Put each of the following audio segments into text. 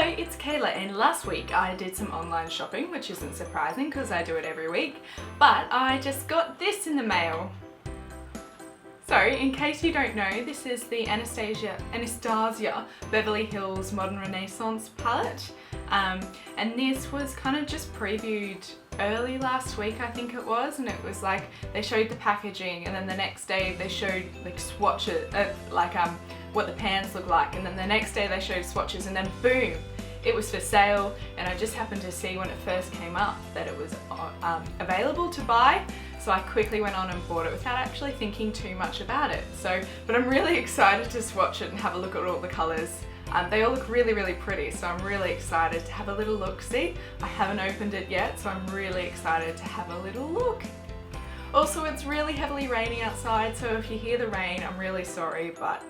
Hello, it's Kayla, and last week I did some online shopping, which isn't surprising because I do it every week, but I just got this in the mail. So, in case you don't know, this is the Anastasia Beverly Hills Modern Renaissance palette, and this was kind of just previewed early last week, I think it was, and it was like they showed the packaging, and then the next day they showed like swatches, what the pans look like, and then the next day they showed swatches, and then boom, it was for sale. And I just happened to see when it first came up that it was available to buy, so I quickly went on and bought it without actually thinking too much about it. But I'm really excited to swatch it and have a look at all the colours. They all look really, really pretty, so I'm really excited to have a little look-see. I haven't opened it yet, so I'm really excited to have a little look. Also, it's really heavily raining outside, so if you hear the rain, I'm really sorry, but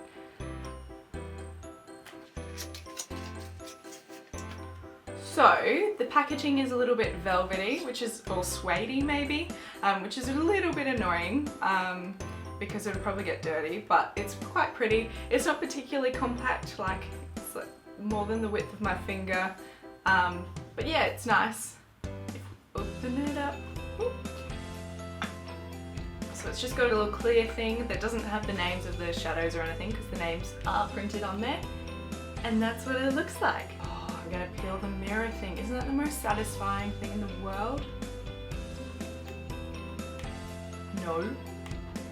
so the packaging is a little bit velvety, or suede-y maybe, which is a little bit annoying because it'll probably get dirty, but it's quite pretty. It's not particularly compact, like it's like more than the width of my finger, but yeah, it's nice. Open it up. So it's just got a little clear thing that doesn't have the names of the shadows or anything because the names are printed on there, and that's what it looks like. I'm gonna peel the mirror thing. Isn't that the most satisfying thing in the world? No,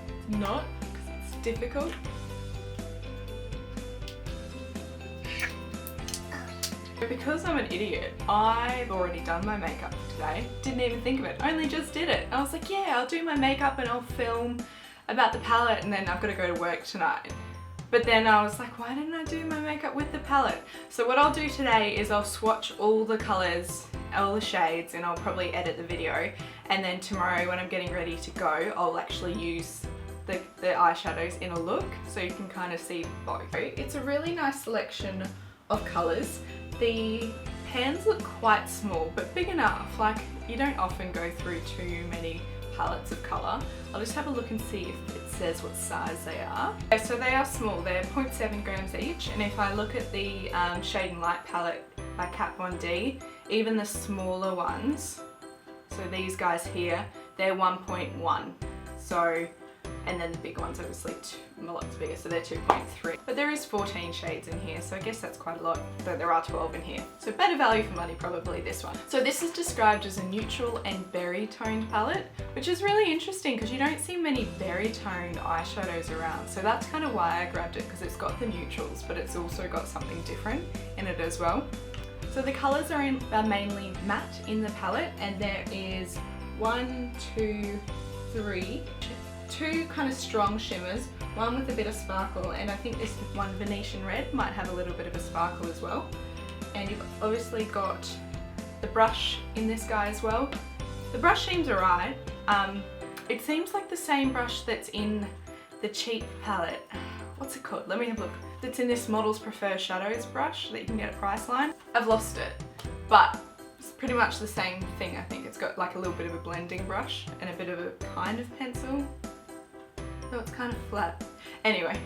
it's not, because it's difficult. Because I'm an idiot, I've already done my makeup today. Didn't even think of it, only just did it. I was like, yeah, I'll do my makeup and I'll film about the palette, and then I've got to go to work tonight. But then I was like, why didn't I do my makeup with the palette? So what I'll do today is I'll swatch all the colours, all the shades, and I'll probably edit the video. And then tomorrow when I'm getting ready to go, I'll actually use the eyeshadows in a look so you can kind of see both. It's a really nice selection of colours. The pans look quite small, but big enough. Like, you don't often go through too many palettes of colour. I'll just have a look and see if it says what size they are. Okay, so they are small, they're 0.7 grams each, and if I look at the Shade and Light palette by Kat Von D, even the smaller ones, so these guys here, they're 1.1. So, and then the big ones obviously lots bigger, so they're 2.3. But there is 14 shades in here, so I guess that's quite a lot, but there are 12 in here. So better value for money, probably this one. So this is described as a neutral and berry toned palette, which is really interesting because you don't see many berry toned eyeshadows around. So that's kind of why I grabbed it, because it's got the neutrals, but it's also got something different in it as well. So the colours are mainly matte in the palette, and there is 1, 2, 3, two kind of strong shimmers, one with a bit of sparkle, and I think this one, Venetian Red, might have a little bit of a sparkle as well. And you've obviously got the brush in this guy as well. The brush seems alright. It seems like the same brush that's in the cheap palette. What's it called? Let me have a look. That's in this Models Prefer Shadows brush that you can get at Priceline. I've lost it, but it's pretty much the same thing, I think. It's got like a little bit of a blending brush and a bit of a kind of pencil. So it's kind of flat. Anyway,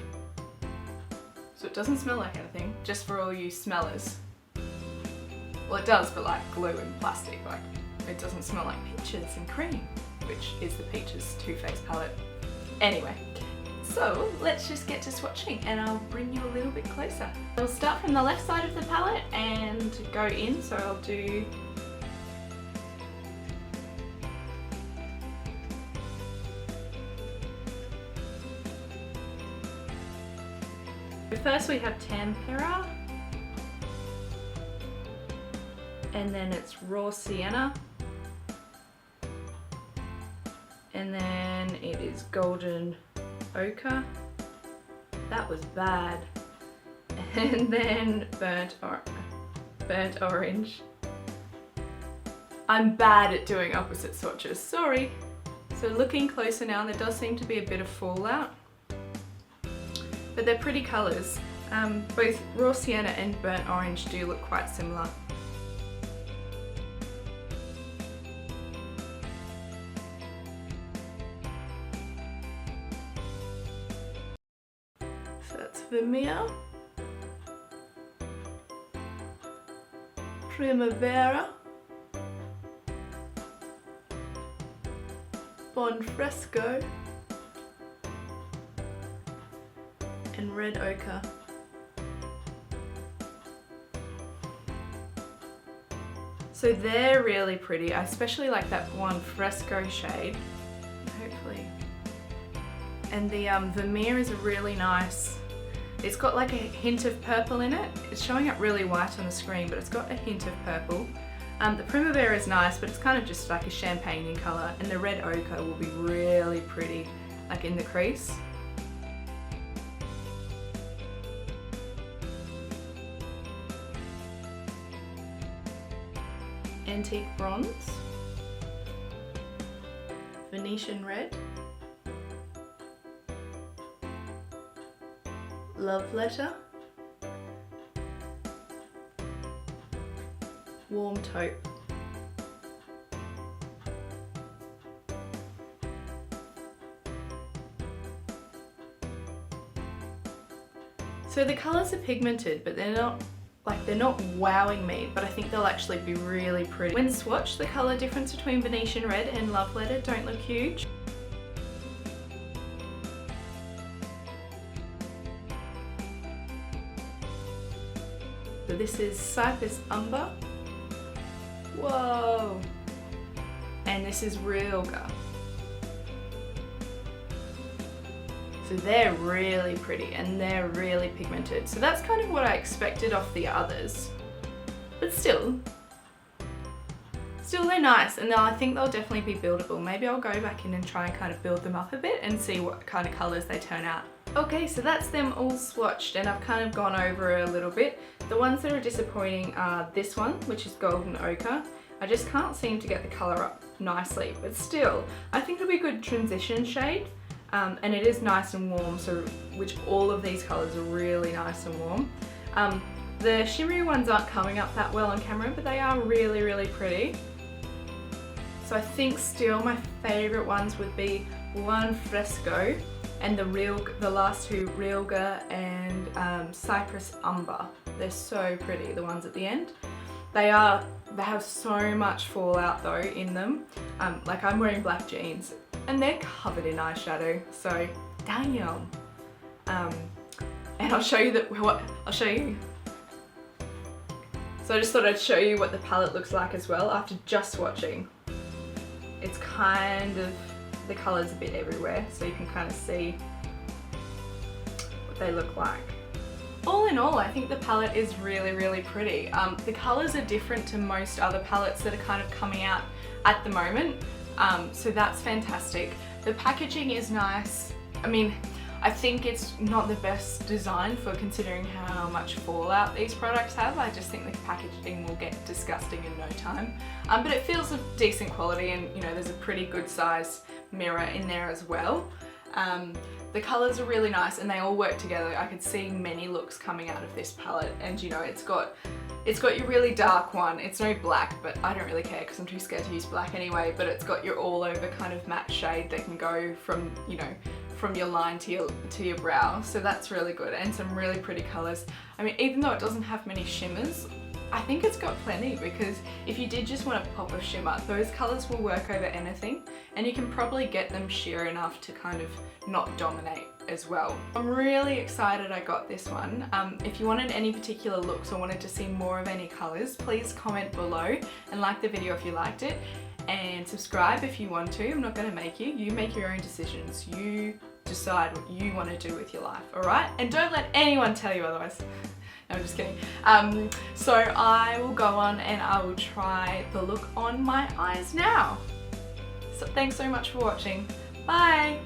so it doesn't smell like anything, just for all you smellers. Well, it does, but like glue and plastic. Like, it doesn't smell like peaches and cream, which is the Peaches Too Faced palette. Anyway, so let's just get to swatching, and I'll bring you a little bit closer. I'll start from the left side of the palette and go in, so I'll do first we have Tempera, and then it's Raw Sienna, and then it is Golden Ochre. That was bad. And then Burnt Orange. I'm bad at doing opposite swatches, sorry. So looking closer now, there does seem to be a bit of fallout, but they're pretty colours. Both Raw Sienna and Burnt Orange do look quite similar. So that's Vermeer. Primavera, Bon Fresco, and Red Ochre. So they're really pretty. I especially like that Bon Fresco shade, hopefully. And the Vermeer is really nice. It's got like a hint of purple in it. It's showing up really white on the screen, but it's got a hint of purple. The Primavera is nice, but it's kind of just like a champagne in colour, and the Red Ochre will be really pretty, like in the crease. Antique Bronze, Venetian Red, Love Letter, Warm Taupe. So the colours are pigmented, but they're not wowing me, but I think they'll actually be really pretty. When swatched, the colour difference between Venetian Red and Love Letter don't look huge. So this is Cypress Umber. Whoa! And this is Realga. So they're really pretty and they're really pigmented. So that's kind of what I expected off the others. But still they're nice, and I think they'll definitely be buildable. Maybe I'll go back in and try and kind of build them up a bit and see what kind of colours they turn out. Okay, so that's them all swatched, and I've kind of gone over it a little bit. The ones that are disappointing are this one, which is Golden Ochre. I just can't seem to get the colour up nicely, but still, I think it'll be a good transition shade. And it is nice and warm, so which all of these colours are really nice and warm. The shimmery ones aren't coming up that well on camera, but they are really, really pretty. So I think still my favourite ones would be Bon Fresco and the last two, Realga and Cypress Umber. They're so pretty, the ones at the end. They have so much fallout though in them. Like I'm wearing black jeans and they're covered in eyeshadow, so damn. And I'll show you I'll show you. So I just thought I'd show you what the palette looks like as well after just swatching. It's kind of, the colour's a bit everywhere, so you can kind of see what they look like. All in all, I think the palette is really, really pretty. The colours are different to most other palettes that are kind of coming out at the moment, so that's fantastic. The packaging is nice. I mean, I think it's not the best design for considering how much fallout these products have. I just think the packaging will get disgusting in no time. But it feels of decent quality, and you know, there's a pretty good size mirror in there as well. The colours are really nice and they all work together. I could see many looks coming out of this palette, and you know, it's got your really dark one. It's no black, but I don't really care because I'm too scared to use black anyway, but it's got your all over kind of matte shade that can go from, you know, from your line to your brow. So that's really good, and some really pretty colours. I mean, even though it doesn't have many shimmers, I think it's got plenty, because if you did just want a pop of shimmer, those colours will work over anything, and you can probably get them sheer enough to kind of not dominate as well. I'm really excited I got this one. If you wanted any particular looks or wanted to see more of any colours, please comment below and like the video if you liked it, and subscribe if you want to. I'm not going to make you. You make your own decisions. You decide what you want to do with your life, alright? And don't let anyone tell you otherwise. No, I'm just kidding. So I will go on and I will try the look on my eyes now. So thanks so much for watching. Bye!